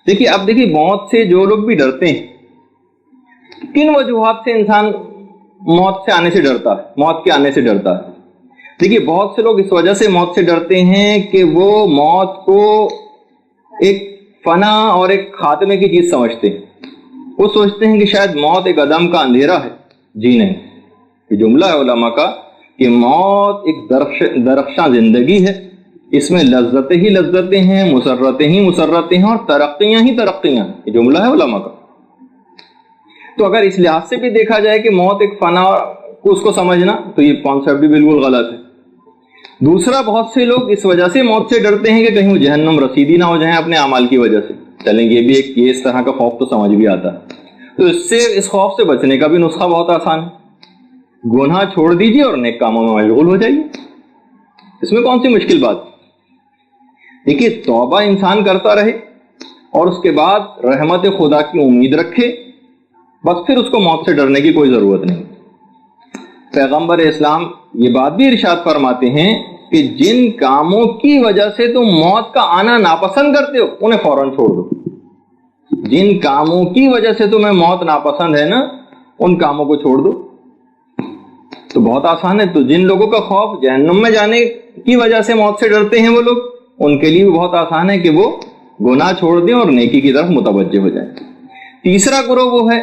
دیکھیے اب دیکھیے موت سے جو لوگ بھی ڈرتے ہیں، کن وجوہات سے انسان موت سے آنے سے ڈرتا ہے، موت کے آنے سے ڈرتا ہے؟ دیکھیے بہت سے لوگ اس وجہ سے موت سے ڈرتے ہیں کہ وہ موت کو ایک فنا اور ایک خاتمے کی چیز سمجھتے ہیں. وہ سوچتے ہیں کہ شاید موت ایک عدم کا اندھیرا ہے. جی نہیں، یہ جملہ ہے علماء کا کہ موت ایک درخشاں زندگی ہے، اس میں لذتیں ہی لذتیں ہیں، مسرتیں ہی مسرتیں ہیں، اور ترقیاں ہی ترقیاں. یہ جملہ ہے علماء کا. تو اگر اس لحاظ سے بھی دیکھا جائے کہ موت ایک فنا کو اس کو سمجھنا، تو یہ کانسیپٹ بھی بالکل غلط ہے. دوسرا، بہت سے لوگ اس وجہ سے موت سے ڈرتے ہیں کہ کہیں وہ جہنم رسیدی نہ ہو جائیں اپنے اعمال کی وجہ سے. چلیں یہ بھی ایک اس طرح کا خوف تو سمجھ بھی آتا ہے. تو اس خوف سے بچنے کا بھی نسخہ بہت آسان ہے. گناہ چھوڑ دیجیے اور نیک کاموں میں مشغول ہو جائیے. اس میں کون سی مشکل بات؟ دیکھیے توبہ انسان کرتا رہے اور اس کے بعد رحمت خدا کی امید رکھے، بس پھر اس کو موت سے ڈرنے کی کوئی ضرورت نہیں. پیغمبر اسلام یہ بات بھی ارشاد فرماتے ہیں کہ جن کاموں کی وجہ سے تم موت کا آنا ناپسند کرتے ہو انہیں فوراً چھوڑ دو. جن کاموں کی وجہ سے تمہیں موت ناپسند ہے نا، ان کاموں کو چھوڑ دو. تو بہت آسان ہے. تو جن لوگوں کا خوف جہنم میں جانے کی وجہ سے موت سے ڈرتے ہیں وہ لوگ، ان کے لیے بھی بہت آسان ہے کہ وہ گناہ چھوڑ دیں اور نیکی کی طرف متوجہ ہو جائیں. تیسرا گروہ وہ ہے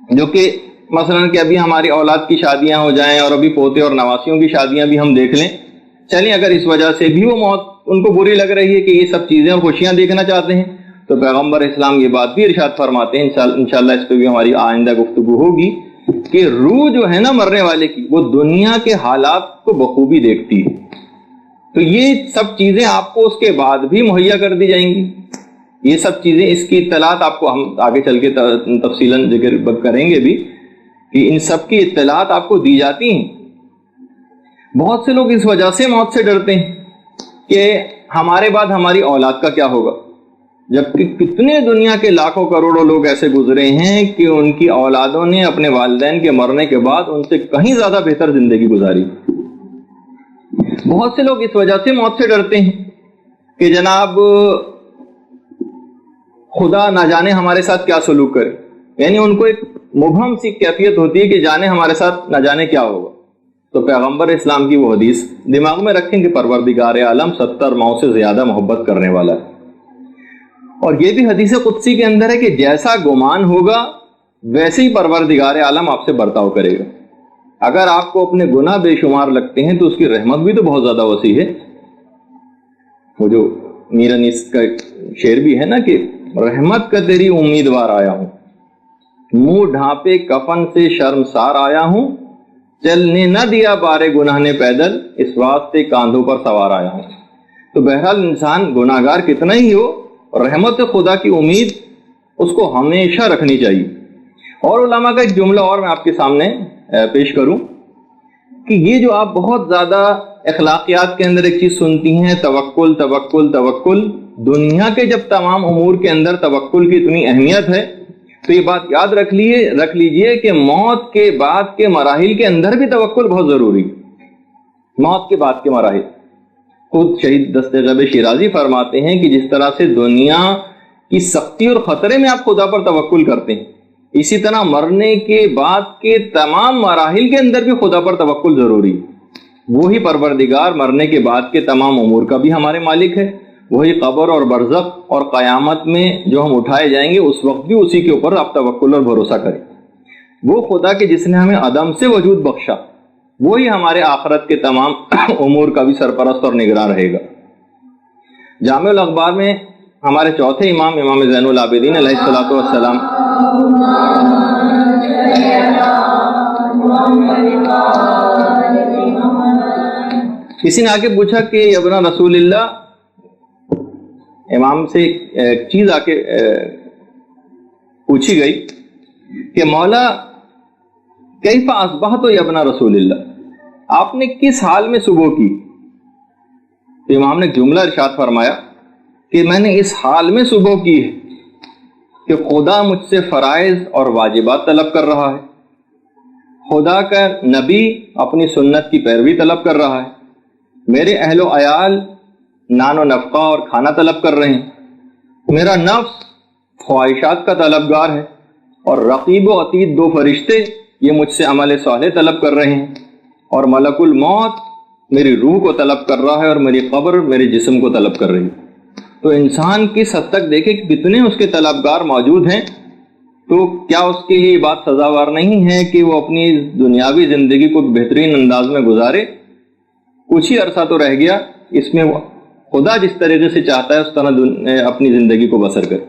جو کہ مثلا کہ ابھی ہماری اولاد کی شادیاں ہو جائیں اور ابھی پوتے اور نواسیوں کی شادیاں بھی ہم دیکھ لیں. چلیں اگر اس وجہ سے بھی وہ موت ان کو بری لگ رہی ہے کہ یہ سب چیزیں اور خوشیاں دیکھنا چاہتے ہیں، تو پیغمبر اسلام یہ بات بھی ارشاد فرماتے ہیں، انشاءاللہ اس پہ بھی ہماری آئندہ گفتگو ہوگی، کہ روح جو ہے نا مرنے والے کی، وہ دنیا کے حالات کو بخوبی دیکھتی ہے. تو یہ سب چیزیں آپ کو اس کے بعد بھی مہیا کر دی جائیں گی. یہ سب چیزیں، اس کی اطلاعات آپ کو ہم آگے چل کے تفصیلاً ذکر کریں گے بھی کہ ان سب کی اطلاعات آپ کو دی جاتی ہیں. بہت سے لوگ اس وجہ سے موت سے ڈرتے ہیں کہ ہمارے بعد ہماری اولاد کا کیا ہوگا، جبکہ کتنے دنیا کے لاکھوں کروڑوں لوگ ایسے گزرے ہیں کہ ان کی اولادوں نے اپنے والدین کے مرنے کے بعد ان سے کہیں زیادہ بہتر زندگی گزاری. بہت سے لوگ اس وجہ سے موت سے ڈرتے ہیں کہ جناب خدا نہ جانے ہمارے ساتھ کیا سلوک کرے. یعنی ان کو ایک مبہم سی کیفیت ہوتی ہے کہ جانے ہمارے ساتھ نہ جانے کیا ہوگا. تو پیغمبر اسلام کی وہ حدیث دماغ میں رکھیں کہ پروردگار عالم 70 ماؤں سے زیادہ محبت کرنے والا ہے. اور یہ بھی حدیث قدسی کے اندر ہے کہ جیسا گمان ہوگا ویسے ہی پروردگار عالم آپ سے برتاؤ کرے گا. اگر آپ کو اپنے گناہ بے شمار لگتے ہیں تو اس کی رحمت بھی تو بہت زیادہ وسیع ہے. وہ جو میرنیس کا شعر بھی ہے نا کہ رحمت کا تیری امیدوار آیا ہوں، منہ ڈھانپے کفن سے شرمسار آیا ہوں، چلنے نہ دیا بارے گناہ نے پیدل، اس واسطے کاندھوں پر سوار آیا ہوں. تو بہرحال انسان گناہگار کتنا ہی ہو، رحمت خدا کی امید اس کو ہمیشہ رکھنی چاہیے. اور علماء کا ایک جملہ اور میں آپ کے سامنے پیش کروں کہ یہ جو آپ بہت زیادہ اخلاقیات کے اندر ایک چیز سنتی ہیں، توکل توکل توکل، دنیا کے جب تمام امور کے اندر توکل کی اتنی اہمیت ہے تو یہ بات یاد رکھ لیجئے کہ موت کے بعد کے مراحل کے اندر بھی توکل بہت ضروری. موت کے بعد کے مراحل خود شہید دستغیب شیرازی فرماتے ہیں کہ جس طرح سے دنیا کی سختی اور خطرے میں آپ خدا پر توکل کرتے ہیں، اسی طرح مرنے کے بعد کے تمام مراحل کے اندر بھی خدا پر توکل ضروری. وہی پروردگار مرنے کے بعد کے تمام امور کا بھی ہمارے مالک ہے. وہی قبر اور برزخ اور قیامت میں جو ہم اٹھائے جائیں گے اس وقت بھی اسی کے اوپر آپ توکل اور بھروسہ کریں. وہ خدا کہ جس نے ہمیں عدم سے وجود بخشا، وہی ہمارے آخرت کے تمام امور کا بھی سرپرست اور نگراں رہے گا. جامع الاخبار میں ہمارے چوتھے امام زین العابدین علیہ الصلوۃ والسلام کسی نے آگے پوچھا کہ ابن رسول اللہ، امام سے ایک چیز آ کے پوچھی گئی کہ مولا کیف اصبحت یا ابن رسول اللہ، آپ نے کس حال میں صبح کی؟ تو امام نے جملہ ارشاد فرمایا کہ میں نے اس حال میں صبح کی ہے کہ خدا مجھ سے فرائض اور واجبات طلب کر رہا ہے، خدا کا نبی اپنی سنت کی پیروی طلب کر رہا ہے، میرے اہل و عیال نان و نفقہ اور کھانا طلب کر رہے ہیں، میرا نفس خواہشات کا طلبگار ہے، اور رقیب و عتید 2 فرشتے یہ مجھ سے عمل صالح طلب کر رہے ہیں، اور ملک الموت میری روح کو طلب کر رہا ہے، اور میری قبر میرے جسم کو طلب کر رہی ہے۔ تو انسان کس حد تک دیکھے کہ کتنے اس کے طلبگار موجود ہیں، تو کیا اس کے لیے بات سزاوار نہیں ہے کہ وہ اپنی دنیاوی زندگی کو بہترین انداز میں گزارے؟ کچھ ہی عرصہ تو رہ گیا، اس میں خدا جس طریقے سے چاہتا ہے اس طرح اپنی زندگی کو بسر کرے۔